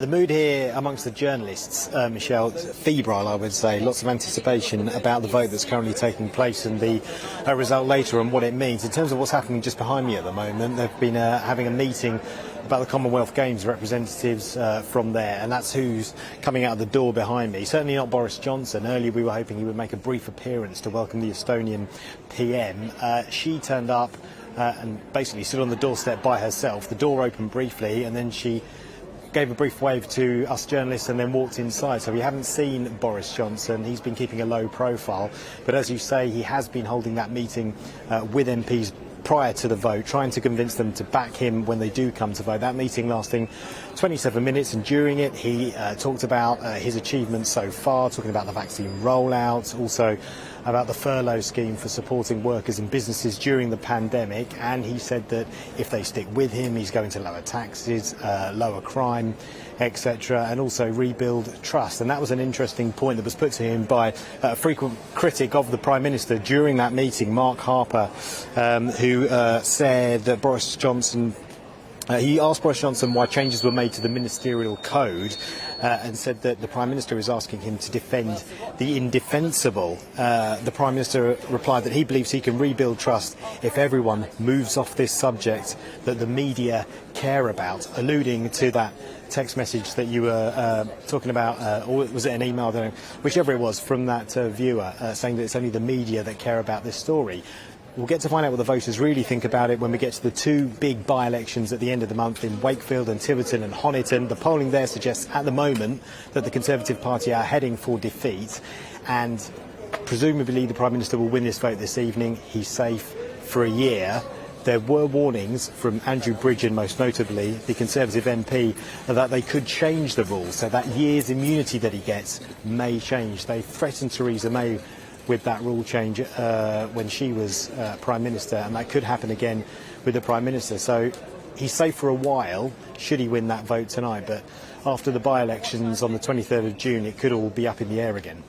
The mood here amongst the journalists, Michelle, febrile, I would say. Lots of anticipation about the vote that's currently taking place and the result later and what it means. In terms of what's happening just behind me at the moment, they've been having a meeting about the Commonwealth Games representatives from there, and that's who's coming out the door behind me. Certainly not Boris Johnson. Earlier we were hoping he would make a brief appearance to welcome the Estonian PM. She turned up and basically stood on the doorstep by herself. The door opened briefly and then she gave a brief wave to us journalists and then walked inside. So we haven't seen Boris Johnson. He's been keeping a low profile. But as you say, he has been holding that meeting with MPs prior to the vote, trying to convince them to back him when they do come to vote. That meeting lasting 27 minutes, and during it he talked about his achievements so far, talking about the vaccine rollout, also about the furlough scheme for supporting workers and businesses during the pandemic, and he said that if they stick with him, he's going to lower taxes, lower crime, etc., and also rebuild trust. And that was an interesting point that was put to him by a frequent critic of the Prime Minister during that meeting, Mark Harper, who said that Boris Johnson he asked Boris Johnson why changes were made to the ministerial code and said that the Prime Minister is asking him to defend the indefensible. The Prime Minister replied that he believes he can rebuild trust if everyone moves off this subject that the media care about, alluding to that text message that you were talking about, or was it an email, I don't know, whichever it was, from that viewer, saying that it's only the media that care about this story. We'll get to find out what the voters really think about it when we get to the two big by-elections at the end of the month in Wakefield and Tiverton and Honiton. The polling there suggests at the moment that the Conservative Party are heading for defeat, and presumably the Prime Minister will win this vote this evening. He's safe for a year. There were warnings from Andrew Bridgen, most notably, the Conservative MP, that they could change the rules, so that year's immunity that he gets may change. They threatened Theresa May with that rule change when she was Prime Minister, and that could happen again with the Prime Minister. So he's safe for a while, should he win that vote tonight, but after the by-elections on the 23rd of June, it could all be up in the air again.